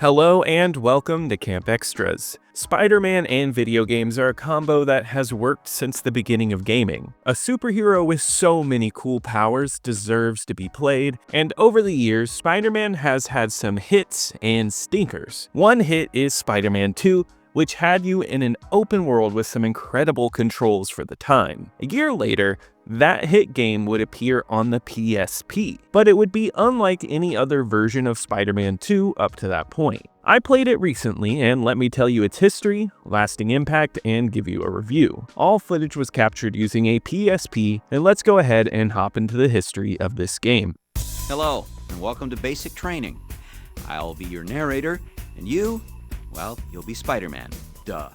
Hello and welcome to Camp Xtras. Spider-Man and video games are a combo that has worked since the beginning of gaming. A superhero with so many cool powers deserves to be played, and over the years, Spider-Man has had some hits and stinkers. One hit is Spider-Man 2, which had you in an open world with some incredible controls for the time. A year later, that hit game would appear on the PSP, but it would be unlike any other version of Spider-Man 2 up to that point. I played it recently, and let me tell you its history, lasting impact, and give you a review. All footage was captured using a PSP, and let's go ahead and hop into the history of this game. Hello, and welcome to Basic Training. I'll be your narrator, and you, well, you'll be Spider-Man. Duh.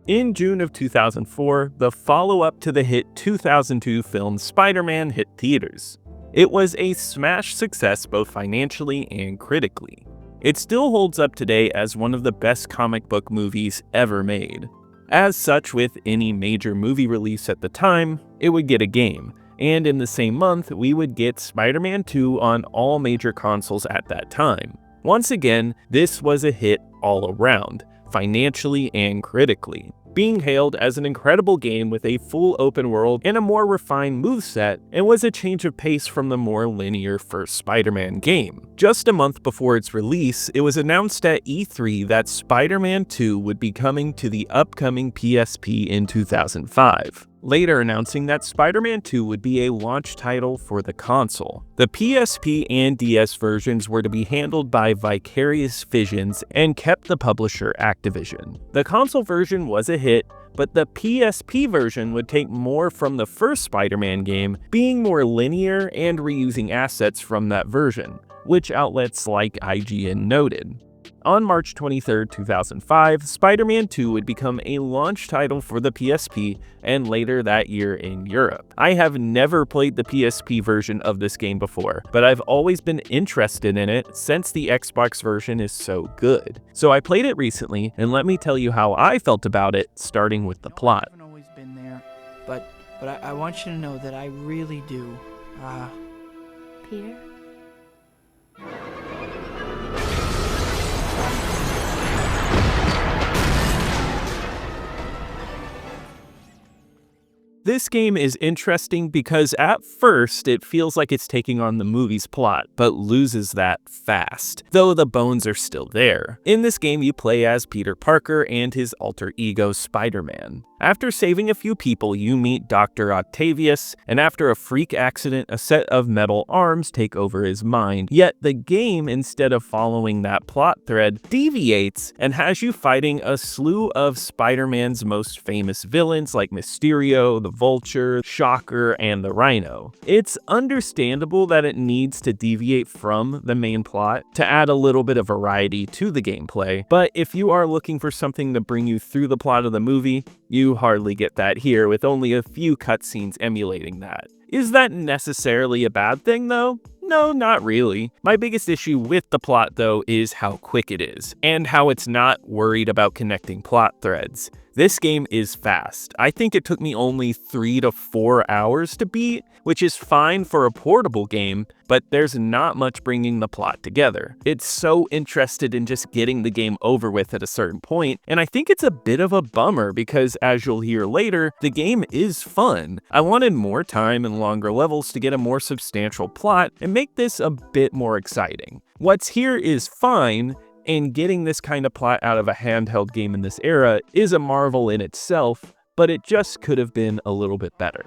In June of 2004, the follow-up to the hit 2002 film Spider-Man hit theaters. It was a smash success both financially and critically. It still holds up today as one of the best comic book movies ever made. As such, with any major movie release at the time, it would get a game, and in the same month, we would get Spider-Man 2 on all major consoles at that time. Once again, this was a hit all around, financially and critically, being hailed as an incredible game with a full open world and a more refined moveset, and was a change of pace from the more linear first Spider-Man game. Just a month before its release, it was announced at E3 that Spider-Man 2 would be coming to the upcoming PSP in 2005. Later announcing that Spider-Man 2 would be a launch title for the console. The PSP and DS versions were to be handled by Vicarious Visions and kept the publisher Activision. The console version was a hit, but the PSP version would take more from the first Spider-Man game, being more linear and reusing assets from that version, which outlets like IGN noted. On March 23, 2005, Spider-Man 2 would become a launch title for the PSP and later that year in Europe. I have never played the PSP version of this game before, but I've always been interested in it since the Xbox version is so good. So I played it recently, and let me tell you how I felt about it, starting with the plot. I haven't always been there, but I want you to know that I really do. Peter? This game is interesting because at first it feels like it's taking on the movie's plot, but loses that fast, though the bones are still there. In this game you play as Peter Parker and his alter ego Spider-Man. After saving a few people, you meet Dr. Octavius, and after a freak accident, a set of metal arms take over his mind. Yet the game, instead of following that plot thread, deviates and has you fighting a slew of Spider-Man's most famous villains like Mysterio, the Vulture, Shocker, and the Rhino. It's understandable that it needs to deviate from the main plot to add a little bit of variety to the gameplay, but if you are looking for something to bring you through the plot of the movie, you hardly get that here, with only a few cutscenes emulating that. Is that necessarily a bad thing though? No, not really. My biggest issue with the plot though is how quick it is, and how it's not worried about connecting plot threads. This game is fast. I think it took me only 3 to 4 hours to beat, which is fine for a portable game, but there's not much bringing the plot together. It's so interested in just getting the game over with at a certain point, and I think it's a bit of a bummer because, as you'll hear later, the game is fun. I wanted more time and longer levels to get a more substantial plot and make this a bit more exciting. What's here is fine, and getting this kind of plot out of a handheld game in this era is a marvel in itself, but it just could have been a little bit better.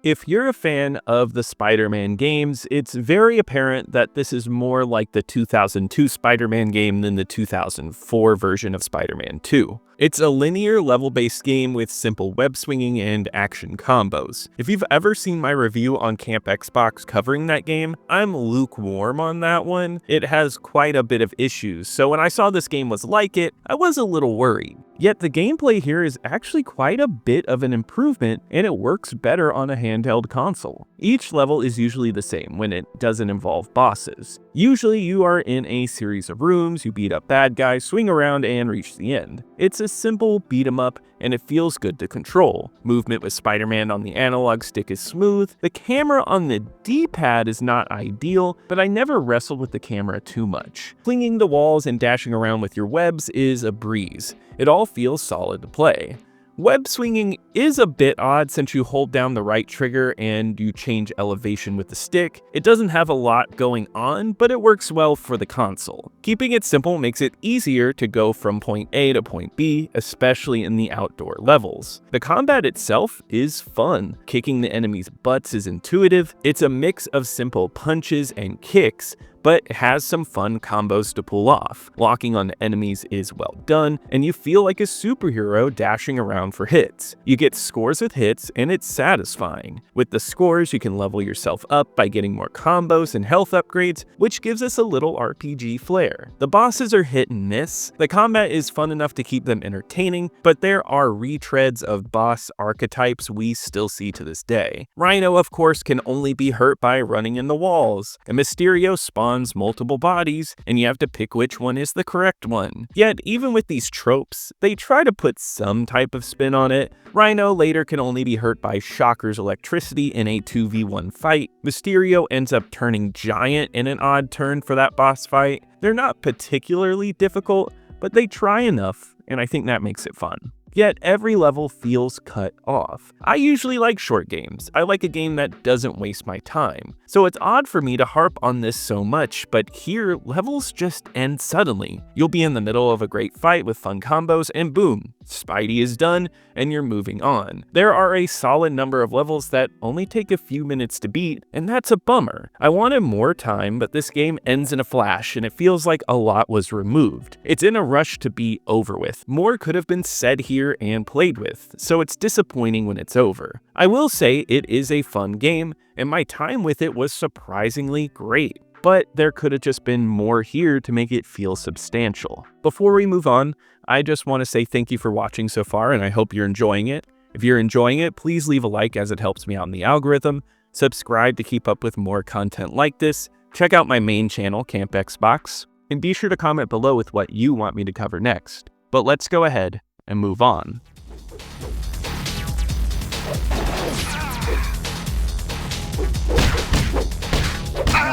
If you're a fan of the Spider-Man games, it's very apparent that this is more like the 2002 Spider-Man game than the 2004 version of Spider-Man 2. It's a linear level-based game with simple web swinging and action combos. If you've ever seen my review on Camp Xbox covering that game, I'm lukewarm on that one. It has quite a bit of issues, so when I saw this game was like it, I was a little worried. Yet the gameplay here is actually quite a bit of an improvement, and it works better on a handheld console. Each level is usually the same when it doesn't involve bosses. Usually you are in a series of rooms, you beat up bad guys, swing around, and reach the end. It's a simple beat 'em up, and it feels good to control. Movement with Spider-Man on the analog stick is smooth. The camera on the D-pad is not ideal, but I never wrestled with the camera too much. Clinging the walls and dashing around with your webs is a breeze. It all feels solid to play. Web swinging is a bit odd since you hold down the right trigger and you change elevation with the stick. It doesn't have a lot going on, but it works well for the console. Keeping it simple makes it easier to go from point A to point B, especially in the outdoor levels. The combat itself is fun. Kicking the enemies' butts is intuitive. It's a mix of simple punches and kicks, but it has some fun combos to pull off. Locking on enemies is well done, and you feel like a superhero dashing around for hits. You get scores with hits, and it's satisfying. With the scores, you can level yourself up by getting more combos and health upgrades, which gives us a little RPG flair. The bosses are hit and miss. The combat is fun enough to keep them entertaining, but there are retreads of boss archetypes we still see to this day. Rhino, of course, can only be hurt by running in the walls, and Mysterio spawns multiple bodies, and you have to pick which one is the correct one. Yet, even with these tropes, they try to put some type of spin on it. Rhino later can only be hurt by Shocker's electricity in a 2v1 fight. Mysterio ends up turning giant in an odd turn for that boss fight. They're not particularly difficult, but they try enough, and I think that makes it fun. Yet every level feels cut off. I usually like short games. I like a game that doesn't waste my time. So it's odd for me to harp on this so much, but here levels just end suddenly. You'll be in the middle of a great fight with fun combos and boom, Spidey is done and you're moving on. There are a solid number of levels that only take a few minutes to beat, and that's a bummer. I wanted more time, but this game ends in a flash and it feels like a lot was removed. It's in a rush to be over with. More could have been said here and played with, so it's disappointing when it's over. I will say it is a fun game, and my time with it was surprisingly great, but there could have just been more here to make it feel substantial. Before we move on, I just want to say thank you for watching so far, and I hope you're enjoying it. If you're enjoying it, please leave a like as it helps me out in the algorithm. Subscribe to keep up with more content like this. Check out my main channel, Camp Xbox, and be sure to comment below with what you want me to cover next. But let's go ahead and move on.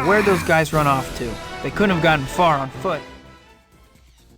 Now, where'd those guys run off to? They couldn't have gotten far on foot.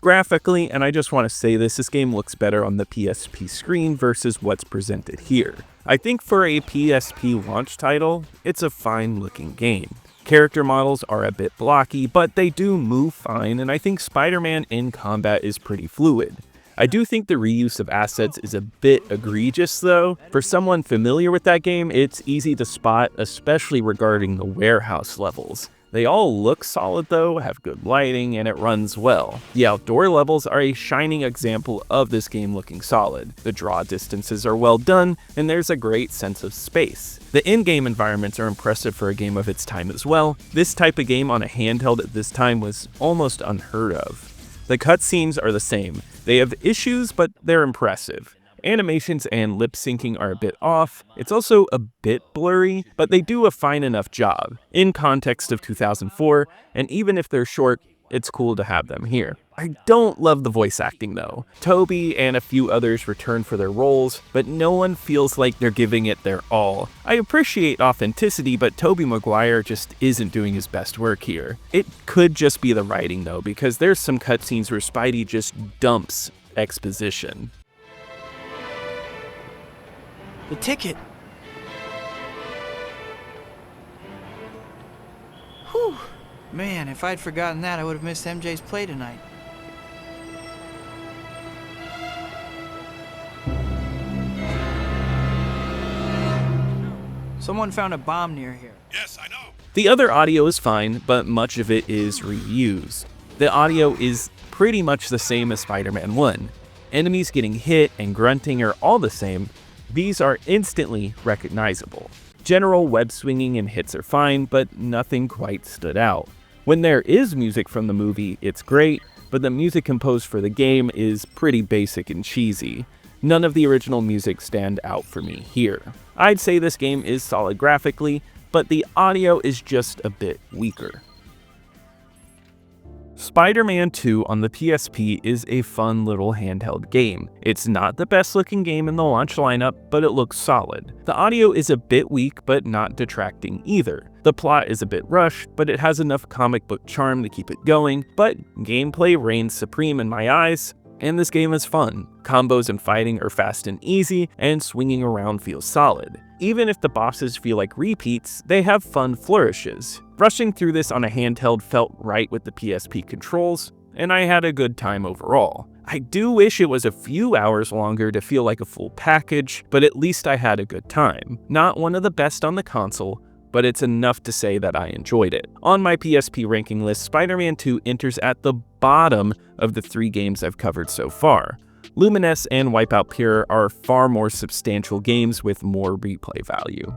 Graphically, and I just want to say this game looks better on the PSP screen versus what's presented here. I think for a PSP launch title, it's a fine looking game. Character models are a bit blocky, but they do move fine, and I think Spider-Man in combat is pretty fluid. I do think the reuse of assets is a bit egregious though. For someone familiar with that game, it's easy to spot, especially regarding the warehouse levels. They all look solid though, have good lighting, and it runs well. The outdoor levels are a shining example of this game looking solid. The draw distances are well done, and there's a great sense of space. The in-game environments are impressive for a game of its time as well. This type of game on a handheld at this time was almost unheard of. The cutscenes are the same. They have issues, but they're impressive. Animations and lip syncing are a bit off. It's also a bit blurry, but they do a fine enough job. In context of 2004, and even if they're short, it's cool to have them here. I don't love the voice acting though. Toby and a few others return for their roles, but no one feels like they're giving it their all. I appreciate authenticity, but Tobey Maguire just isn't doing his best work here. It could just be the writing though, because there's some cutscenes where Spidey just dumps exposition. The ticket. Whew. Man, if I'd forgotten that, I would have missed MJ's play tonight. Someone found a bomb near here. Yes, I know. The other audio is fine, but much of it is reused. The audio is pretty much the same as Spider-Man 1. Enemies getting hit and grunting are all the same. These are instantly recognizable. General web swinging and hits are fine, but nothing quite stood out. When there is music from the movie, it's great, but the music composed for the game is pretty basic and cheesy. None of the original music stand out for me here. I'd say this game is solid graphically, but the audio is just a bit weaker. Spider-Man 2 on the PSP is a fun little handheld game. It's not the best looking game in the launch lineup, but it looks solid. The audio is a bit weak, but not detracting either. The plot is a bit rushed, but it has enough comic book charm to keep it going, but gameplay reigns supreme in my eyes, and this game is fun. Combos and fighting are fast and easy, and swinging around feels solid. Even if the bosses feel like repeats, they have fun flourishes. Rushing through this on a handheld felt right with the PSP controls, and I had a good time overall. I do wish it was a few hours longer to feel like a full package, but at least I had a good time. Not one of the best on the console, but it's enough to say that I enjoyed it. On my PSP ranking list, Spider-Man 2 enters at the bottom of the 3 games I've covered so far. Lumines and Wipeout Pure are far more substantial games with more replay value.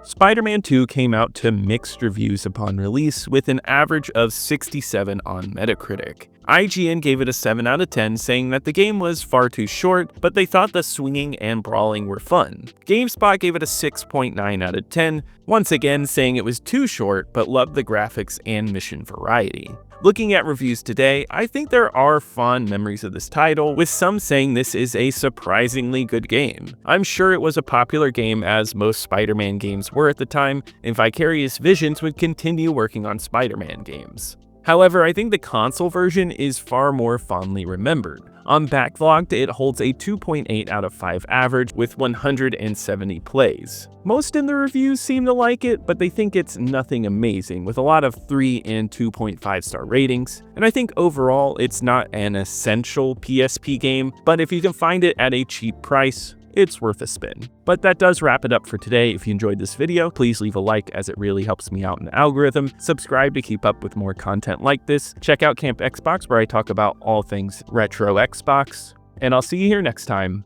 Spider-Man 2 came out to mixed reviews upon release, with an average of 67 on Metacritic. IGN gave it a 7 out of 10, saying that the game was far too short, but they thought the swinging and brawling were fun. GameSpot gave it a 6.9 out of 10, once again saying it was too short, but loved the graphics and mission variety. Looking at reviews today, I think there are fond memories of this title, with some saying this is a surprisingly good game. I'm sure it was a popular game, as most Spider-Man games were at the time, and Vicarious Visions would continue working on Spider-Man games. However, I think the console version is far more fondly remembered. On Backlogged, it holds a 2.8 out of 5 average with 170 plays. Most in the reviews seem to like it, but they think it's nothing amazing, with a lot of 3 and 2.5 star ratings. And I think overall, it's not an essential PSP game, but if you can find it at a cheap price, it's worth a spin. But that does wrap it up for today. If you enjoyed this video, please leave a like, as it really helps me out in the algorithm. Subscribe to keep up with more content like this. Check out Camp Xbox, where I talk about all things retro Xbox. And I'll see you here next time.